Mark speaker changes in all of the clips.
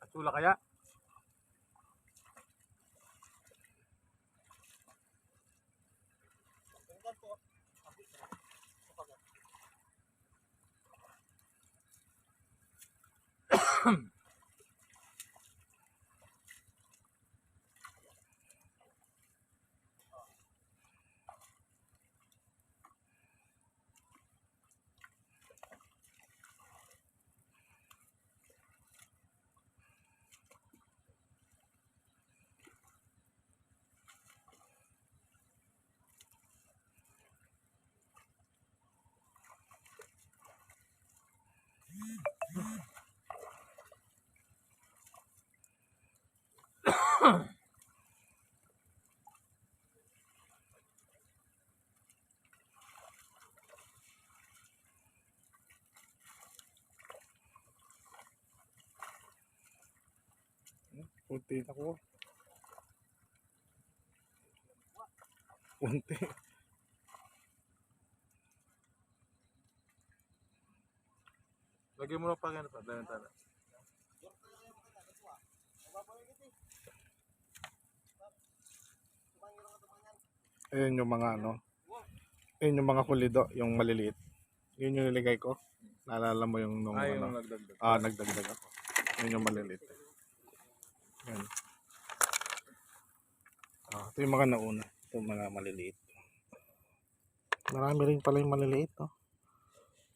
Speaker 1: Atula kaya? Punti ako. Punti. Lagyan mo na pa ganito. Dahil tala. Ayan yung mga ano. Ayan yung mga kulido. Yung maliliit. Yun yung nilagay ko. Naalala mo yung nung ano. Yung nagdagdag. Nagdagdag ako. Yun yung maliliit. Ayan. Ito yung mga nauna. Ito yung mga maliliit. Marami rin pala yung maliliit.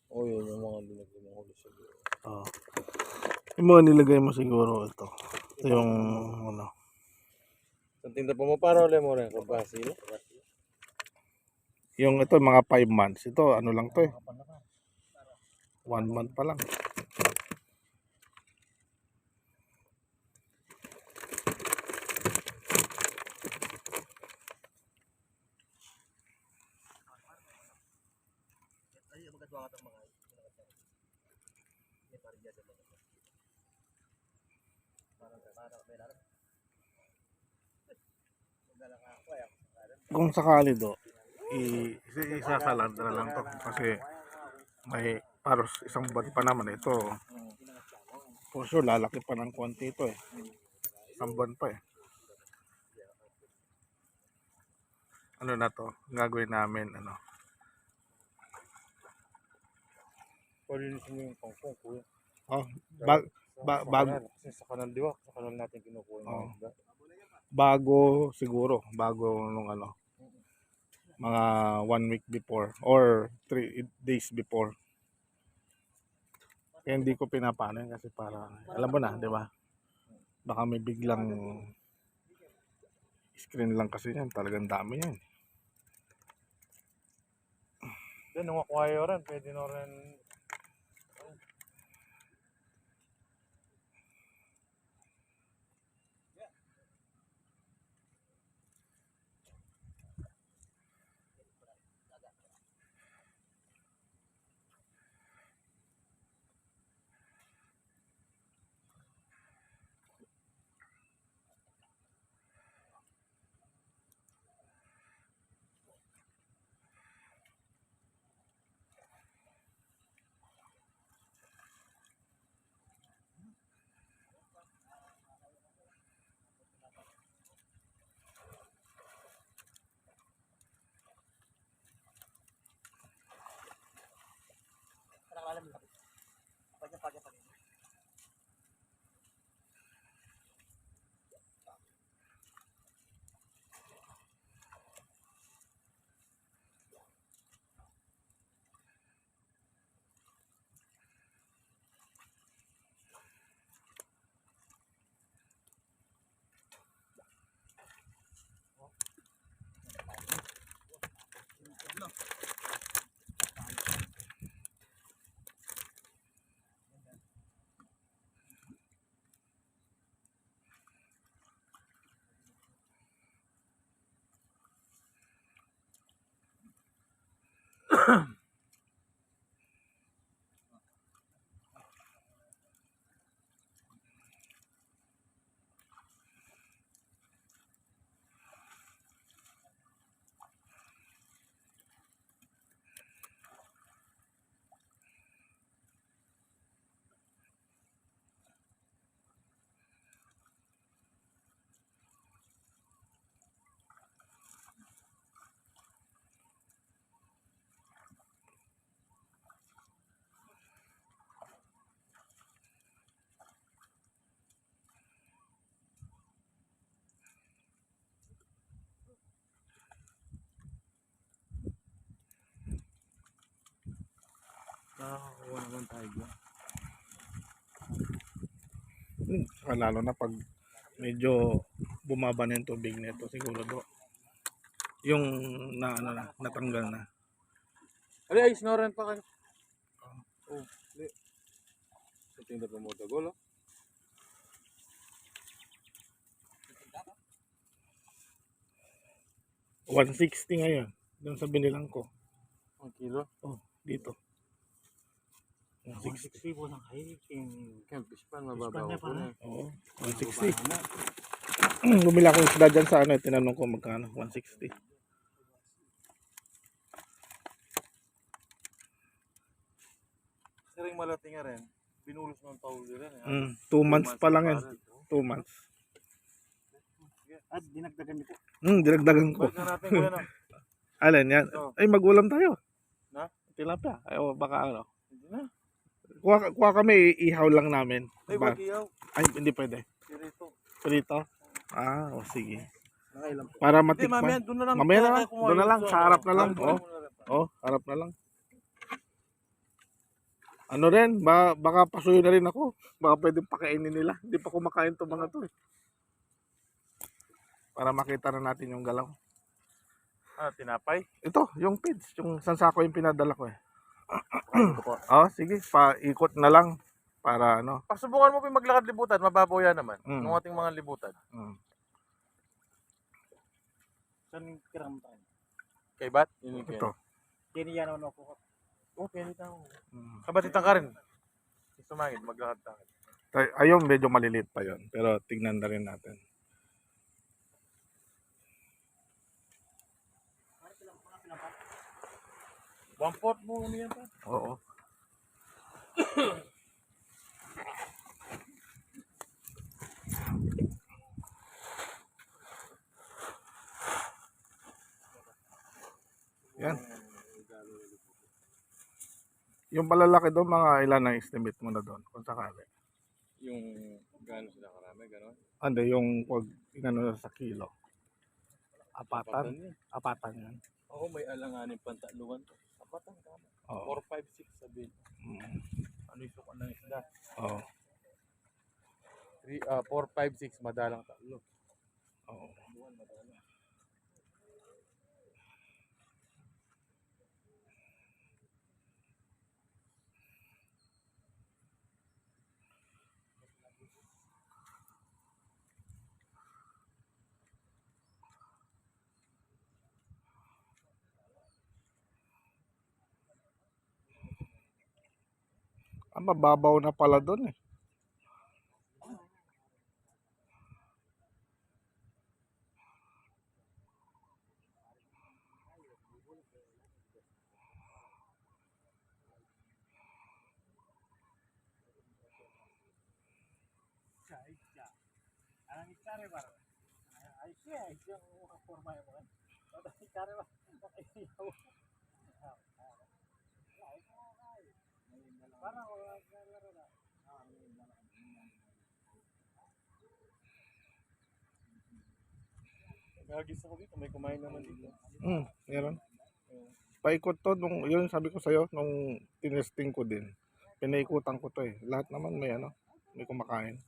Speaker 2: Yun yung mga nilagay mo siguro.
Speaker 1: Yung mga nilagay mo siguro ito. Ito yung ano.
Speaker 2: Sa tinda pa mo para ulit mo rin. Kabasi.
Speaker 1: Yung ito mga 5 months. Ito ano lang to 1 month pa lang. Kung sakali isasalad na lang to kasi may paros isang buwan pa naman ito. For sure lalaki pa ng konti ito Isang buwan pa Ano na to? Gagawin namin ano.
Speaker 2: Palinisin mo yung pangpong kuya. Kasi sa kanal diwa. Sa kanal natin kinukuha yung mga
Speaker 1: bago nung ano. Mga 1 week before or 3 days before. Kaya hindi ko pinapano kasi para alam mo na, di ba? Baka may biglang screen lang kasi yan, talagang dami yan.
Speaker 2: Then nung acquire rin, pwede na rin Nakakakuha naman tayo dyan.
Speaker 1: Saka lalo na pag medyo bumaba na yung tubig nito, siguro yung natanggal na.
Speaker 2: Ali, ay, snoran pa kayo. Oh, ali. Sa tinda pa mo tagol, oh.
Speaker 1: $160 ngayon. Doon sa binilang ko.
Speaker 2: Ang kilo.
Speaker 1: Oh, dito. 160.
Speaker 3: po ng hiking.
Speaker 2: Fish pan, mababaw
Speaker 3: Fish pan
Speaker 2: ko na.
Speaker 1: Oo, 160. Bumila akong isda dyan sa tinanong ko magkano, 160.
Speaker 2: Siring malati nga rin. Binulos ng tawlo rin.
Speaker 1: 2 months pa lang yan. 2 months.
Speaker 3: At dinagdagan niyo po.
Speaker 1: Dinagdagan ko.
Speaker 2: Balik na natin ko yan, oh.
Speaker 1: Alin yan?
Speaker 2: Ito.
Speaker 1: Ay, mag-ulam tayo.
Speaker 2: Na?
Speaker 1: Tilapia. Ay, baka ano.
Speaker 2: Hindi na.
Speaker 1: Kuha kami, ihaw lang namin.
Speaker 2: Ay,
Speaker 1: Ba-
Speaker 2: wag iyaw.
Speaker 1: Ay, hindi pwede.
Speaker 2: Sirito.
Speaker 1: Prito? Sige.
Speaker 2: Nakailang po.
Speaker 1: Para
Speaker 2: Hindi, mamaya,
Speaker 1: matikman.
Speaker 2: doon na lang.
Speaker 1: Mamaya na
Speaker 2: Kaya
Speaker 1: lang.
Speaker 2: kumuha
Speaker 1: Doon na
Speaker 2: yung
Speaker 1: lang.
Speaker 2: gusto,
Speaker 1: Sa harap na lang.
Speaker 2: Doon na rin.
Speaker 1: Harap na lang. Ano rin, baka pasuyo na rin ako. Baka pwedeng pakainin nila. Hindi pa kumakain to mga to eh. Para makita na natin yung galaw.
Speaker 2: Tinapay?
Speaker 1: Ito, yung feeds. Yung sansako yung pinadala ko eh.
Speaker 2: Ito po.
Speaker 1: Sige. Paikot na lang. Para ano.
Speaker 2: Pasubukan mo pa yung maglakad libutan, mababaw yan naman.
Speaker 1: Mm.
Speaker 2: Ng ating mga libutan.
Speaker 3: Saan yung kiram tayo?
Speaker 2: Kay Bat? Yun yung
Speaker 1: Ito.
Speaker 3: Kiniya naman ako.
Speaker 2: Okay, dito ako. Kabatitan ka rin. Sumangit, maglakad tayo.
Speaker 1: Ayun, medyo maliliit pa yon. Pero tignan na rin natin.
Speaker 2: One-fourth mo yan pa.
Speaker 1: Oo. Yan. Yung palalaki doon, mga ilan ang estimate mo na doon kung sakali?
Speaker 2: Yung gano'n sila karami, gano'n.
Speaker 1: Ano yung pag inano sa kilo? Apatan?
Speaker 2: yan.
Speaker 1: Apatan yan.
Speaker 2: Oo, may alanganin pantaluan. Apatan ka.
Speaker 1: Oo.
Speaker 2: 4, 5, 6 sabihin. Ano yung sukan ng isda?
Speaker 1: Oo.
Speaker 2: 4, 5, 6 madalang talo.
Speaker 1: Oo. Mababaw na pala doon eh.
Speaker 3: Alam ni Kare ba? Ay siya, yung forma mo. Pero si Kare ba? Parang wala na.
Speaker 2: Nagagis ako dito, may kumain naman dito.
Speaker 1: Meron. Paikot to, yun sabi ko sa'yo, nung tinesting ko din. Pinaikutan ko to eh. Lahat naman may may kumakain.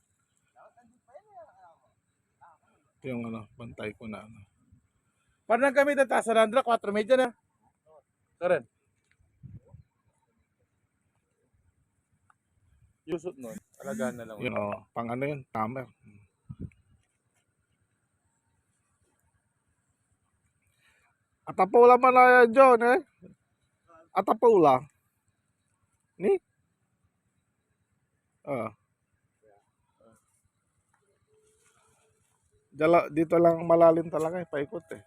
Speaker 1: Ito yung bantay ko na
Speaker 2: Parang kami na sa Randra, 4 na. Karen. Yusot nun, alagaan na lang.
Speaker 1: Yun pang yun, tamer. Atapula man na yan, John eh. Atapula. Ni? Dito lang malalim talaga eh, paikot eh.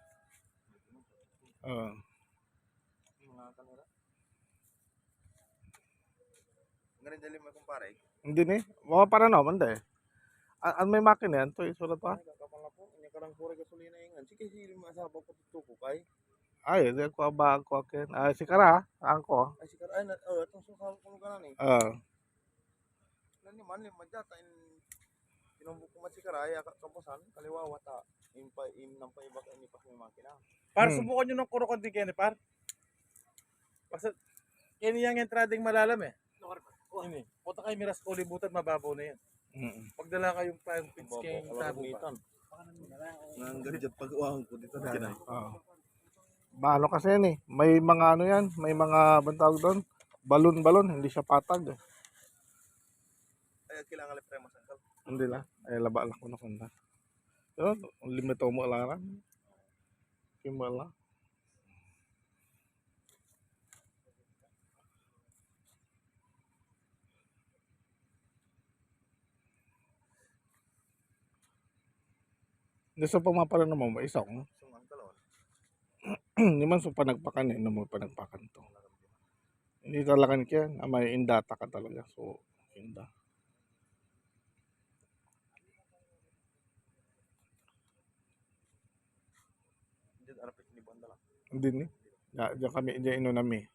Speaker 2: Ngayon dali mo kumpare.
Speaker 1: Hindi ni. Mga para naman deh. May makina yan to, isulat pa.
Speaker 2: Kapala po, ini karang pure gasolina ingan. Sige sili masaba ko tutuko kay.
Speaker 1: Ay, di ko ba ako akin. Si Kara, angko.
Speaker 2: Ay sikar ay itong sukal ko ganan eh.
Speaker 1: Nani
Speaker 2: man lim madata in kinumbuk ko man sikar ay kapusan kaliwawa ta. Im nang paiba ka ni pas may makina. Par subukan niyo ng kuro konti kene par. Basta Kini yang entrading malalam eh. Ini, punta kayo miras ko libutan, mababaw na yan. Pagdala kayong pits kayong tabo pa.
Speaker 4: Nang gadget pag-uwang ko dito na kinay.
Speaker 1: Balo kasi yan eh. May mga ano yan, may mga bantawag doon. Balon-balon, hindi siya patag.
Speaker 4: Ay kailangan le premo sangkal.
Speaker 1: Hindi la. Ay laba lang ko na kunda. Pero limito mo lang. Kimala. Hindi sa pumapala naman mo isang.
Speaker 4: Sung kalon.
Speaker 1: Hindi man sa panagpakan eh. Ano mo panagpakan to. Hindi talaga kaya. May indata ka talaga. So, inda.
Speaker 4: Diyan arapit ni banda lang.
Speaker 1: Hindi ni. Diyan kami, diyan ino nami.